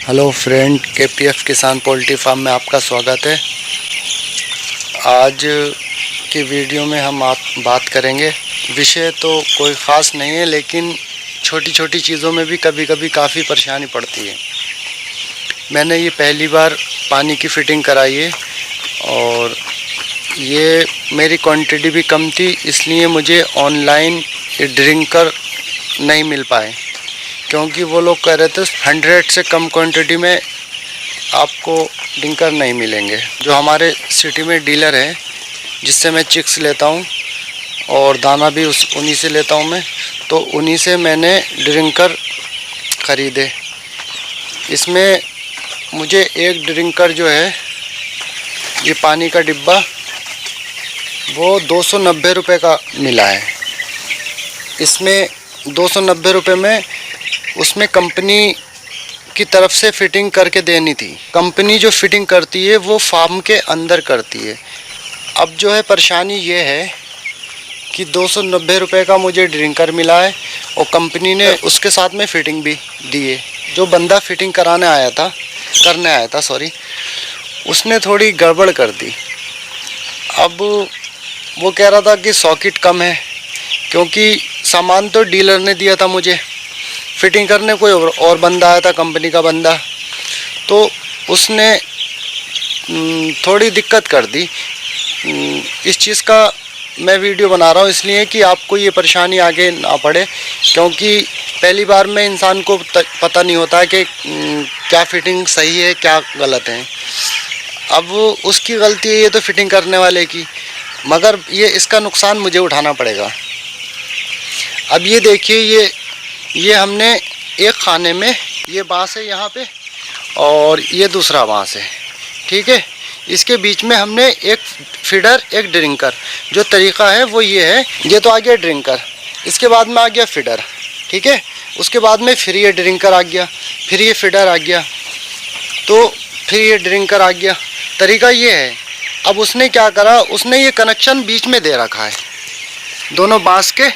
Hello friend, केपीएफ किसान poultry farm में आपका स्वागत है। आज की वीडियो में हम बात करेंगे। विषय तो कोई ख़ास नहीं है, लेकिन छोटी छोटी चीज़ों में भी कभी कभी काफ़ी परेशानी पड़ती है। मैंने ये पहली बार पानी की फ़िटिंग कराई है और ये मेरी क्वांटिटी भी कम थी, इसलिए मुझे ऑनलाइन ड्रिंकर नहीं मिल पाए, क्योंकि वो लोग कह रहे थे 100 से कम क्वांटिटी में आपको ड्रिंकर नहीं मिलेंगे। जो हमारे सिटी में डीलर है जिससे मैं चिक्स लेता हूँ और दाना भी उन्हीं से लेता हूँ मैं, तो उन्हीं से मैंने ड्रिंकर ख़रीदे। इसमें मुझे एक ड्रिंकर जो है, ये पानी का डिब्बा, वो 290 रुपये का मिला है। इसमें 290 रुपये में उसमें कंपनी की तरफ से फ़िटिंग करके देनी थी। कंपनी जो फ़िटिंग करती है वो फार्म के अंदर करती है। अब जो है परेशानी ये है कि 290 रुपये का मुझे ड्रिंकर मिला है और कंपनी ने उसके साथ में फ़िटिंग भी दी है। जो बंदा फ़िटिंग करने आया था उसने थोड़ी गड़बड़ कर दी। अब वो कह रहा था कि सॉकेट कम है, क्योंकि सामान तो डीलर ने दिया था मुझे, फ़िटिंग करने कोई और बंदा आया था, कंपनी का बंदा, तो उसने थोड़ी दिक्कत कर दी। इस चीज़ का मैं वीडियो बना रहा हूँ इसलिए कि आपको ये परेशानी आगे ना पड़े, क्योंकि पहली बार में इंसान को पता नहीं होता है कि क्या फ़िटिंग सही है क्या गलत है। अब उसकी गलती है ये तो फ़िटिंग करने वाले की, मगर ये इसका नुकसान मुझे उठाना पड़ेगा। अब ये देखिए, ये हमने एक खाने में, ये बांस है यहाँ पे और ये दूसरा बांस है, ठीक है। इसके बीच में हमने एक फीडर, एक ड्रिंकर। जो तरीका है वो ये है, ये तो आ गया ड्रिंकर, इसके बाद में आ गया फीडर, ठीक है। उसके बाद में फिर ये ड्रिंकर आ गया, फिर ये फीडर आ गया, तो फिर ये ड्रिंकर आ गया। तरीका ये है। अब उसने क्या करा, उसने ये कनेक्शन बीच में दे रखा है, दोनों बांस के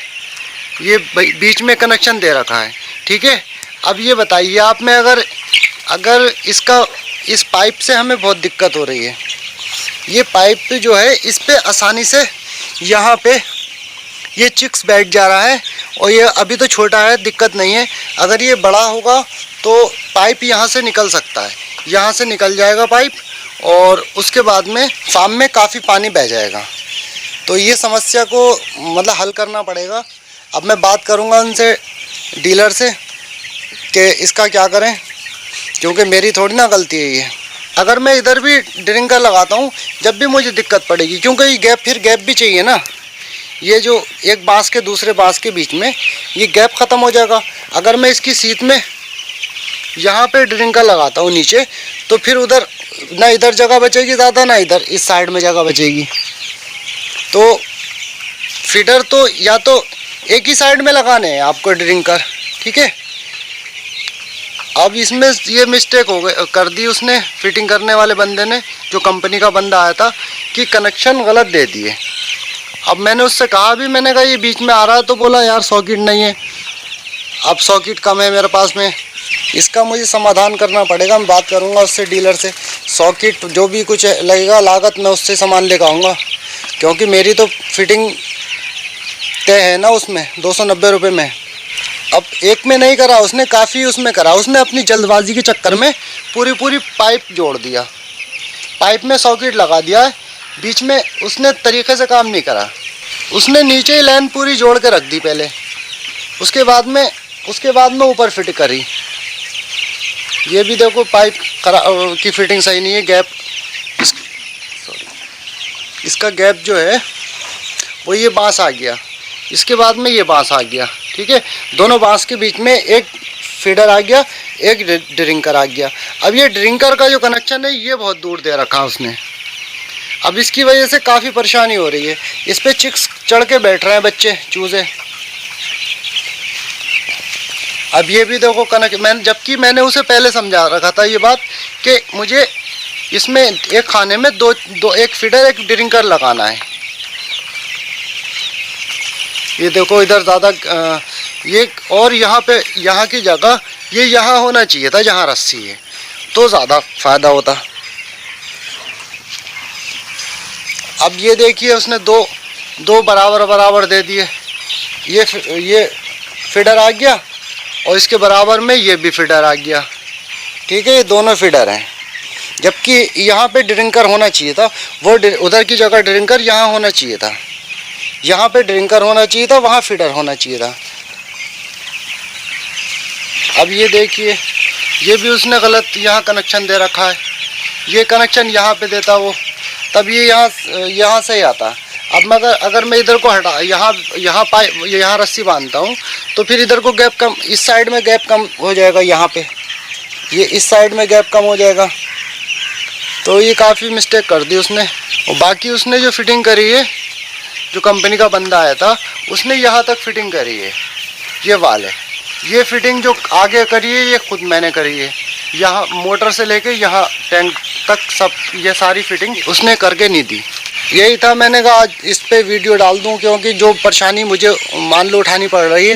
ये बीच में कनेक्शन दे रखा है, ठीक है। अब ये बताइए आप में, अगर इस पाइप से हमें बहुत दिक्कत हो रही है। ये पाइप पे जो है, इस पे आसानी से यहाँ पे ये चिक्स बैठ जा रहा है, और ये अभी तो छोटा है, दिक्कत नहीं है। अगर ये बड़ा होगा तो पाइप यहाँ से निकल सकता है, यहाँ से निकल जाएगा पाइप, और उसके बाद में फार्म में काफ़ी पानी बह जाएगा। तो ये समस्या को मतलब हल करना पड़ेगा। अब मैं बात करूंगा उनसे, डीलर से, कि इसका क्या करें, क्योंकि मेरी थोड़ी ना गलती है ये। अगर मैं इधर भी ड्रिंकर लगाता हूँ, जब भी मुझे दिक्कत पड़ेगी, क्योंकि ये गैप भी चाहिए ना। ये जो एक बांस के दूसरे बांस के बीच में ये गैप ख़त्म हो जाएगा। अगर मैं इसकी सीट में यहाँ पे ड्रिंकर लगाता हूँ नीचे, तो फिर उधर ना इधर जगह बचेगी ज़्यादा, ना इधर इस साइड में जगह बचेगी। तो फीडर तो या तो एक ही साइड में लगाने हैं आपको ड्रिंकर, ठीक है। अब इसमें ये मिस्टेक कर दी उसने, फिटिंग करने वाले बंदे ने, जो कंपनी का बंदा आया था, कि कनेक्शन गलत दे दिए। अब मैंने उससे कहा भी, मैंने कहा ये बीच में आ रहा है, तो बोला यार सॉकेट नहीं है। अब सॉकेट कम है मेरे पास में, इसका मुझे समाधान करना पड़ेगा। मैं बात करूँगा उससे, डीलर से। सॉकेट जो भी कुछ लगेगा लागत, मैं उससे सामान लेकर आऊँगा, क्योंकि मेरी तो फिटिंग तय है ना उसमें 290 रुपये में। अब एक में नहीं करा उसने, काफ़ी उसमें करा। उसने अपनी जल्दबाजी के चक्कर में पूरी पाइप जोड़ दिया, पाइप में सॉकेट लगा दिया है बीच में। उसने तरीके से काम नहीं करा, उसने नीचे ही लाइन पूरी जोड़ के रख दी पहले, उसके बाद में ऊपर फिट करी। ये भी देखो पाइप की फिटिंग सही नहीं है, गैप इसका गैप जो है वो ये बांस आ गया, इसके बाद में ये बांस आ गया, ठीक है। दोनों बांस के बीच में एक फीडर आ गया, एक ड्रिंकर आ गया। अब ये ड्रिंकर का जो कनेक्शन है ये बहुत दूर दे रखा उसने। अब इसकी वजह से काफ़ी परेशानी हो रही है। इस पे चिक्स चढ़ के बैठ रहे हैं बच्चे, चूजे। अब ये भी देखो जबकि मैंने उसे पहले समझा रखा था ये बात, कि मुझे इसमें एक खाने में एक फीडर एक ड्रिंकर लगाना है। ये देखो इधर ज़्यादा ये, और यहाँ पे यहाँ की जगह ये यहाँ होना चाहिए था जहाँ रस्सी है, तो ज़्यादा फ़ायदा होता। अब ये देखिए उसने दो बराबर दे दिए। ये फीडर आ गया और इसके बराबर में ये भी फीडर आ गया। ठीक है, ये दोनों फीडर हैं। जबकि यहाँ पे ड्रिंकर होना चाहिए था, वो उधर की जगह ड्रिंकर यहाँ होना चाहिए था। यहाँ पे ड्रिंकर होना चाहिए था, वहाँ फीडर होना चाहिए था। अब ये देखिए, ये भी उसने गलत यहाँ कनेक्शन दे रखा है। ये कनेक्शन यहाँ पे देता वो, तब ये यहाँ से ही आता। अब अगर मैं इधर को हटा यहाँ रस्सी बांधता हूँ तो फिर इधर को गैप कम, इस साइड में गैप कम हो जाएगा। यहाँ पे ये इस साइड में गैप कम हो जाएगा। तो ये काफ़ी मिस्टेक कर दी उसने। और बाकी उसने जो फिटिंग करी है, जो कंपनी का बंदा आया था उसने यहाँ तक फिटिंग करी है। ये वाल है, ये फिटिंग जो आगे करी है ये खुद मैंने करी है। यहाँ मोटर से लेके यहाँ टैंक तक सब ये सारी फिटिंग उसने करके नहीं दी। यही था, मैंने कहा आज इस पे वीडियो डाल दूं, क्योंकि जो परेशानी मुझे मान लो उठानी पड़ रही है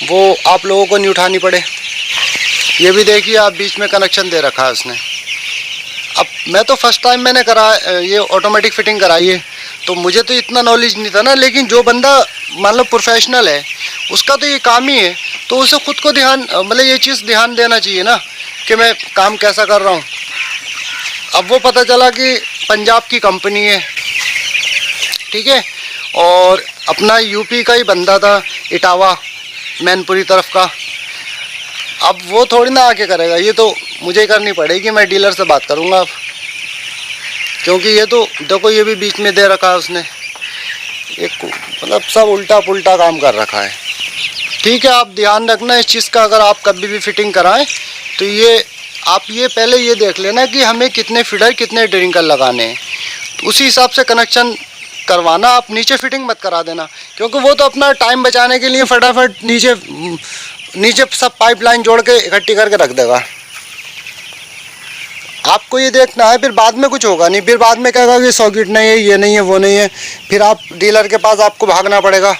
वो आप लोगों को नहीं उठानी पड़े। ये भी देखिए, आप बीच में कनेक्शन दे रखा है उसने। अब मैं तो फर्स्ट टाइम मैंने करा ये ऑटोमेटिक फिटिंग कराई है, तो मुझे तो इतना नॉलेज नहीं था ना। लेकिन जो बंदा मान लो प्रोफेशनल है, उसका तो ये काम ही है, तो उसे खुद को ध्यान मतलब ये चीज़ ध्यान देना चाहिए ना कि मैं काम कैसा कर रहा हूँ। अब वो पता चला कि पंजाब की कंपनी है, ठीक है, और अपना यूपी का ही बंदा था, इटावा मैनपुरी तरफ का। अब वो थोड़ी ना आके करेगा, ये तो मुझे करनी पड़ेगी। मैं डीलर से बात करूँगा अब, क्योंकि ये तो देखो ये भी बीच में दे रखा है उसने। एक मतलब सब उल्टा पुल्टा काम कर रखा है। ठीक है, आप ध्यान रखना इस चीज़ का। अगर आप कभी भी फिटिंग कराएं तो आप पहले ये देख लेना कि हमें कितने फीडर कितने ड्रिंकर लगाने हैं, तो उसी हिसाब से कनेक्शन करवाना। आप नीचे फिटिंग मत करा देना, क्योंकि वो तो अपना टाइम बचाने के लिए फटाफट नीचे सब पाइपलाइन जोड़ के इकट्ठी करके रख देगा। आपको ये देखना है, फिर बाद में कुछ होगा नहीं। फिर बाद में कहेगा कि सॉकेट नहीं है, ये नहीं है, वो नहीं है, फिर आप डीलर के पास आपको भागना पड़ेगा।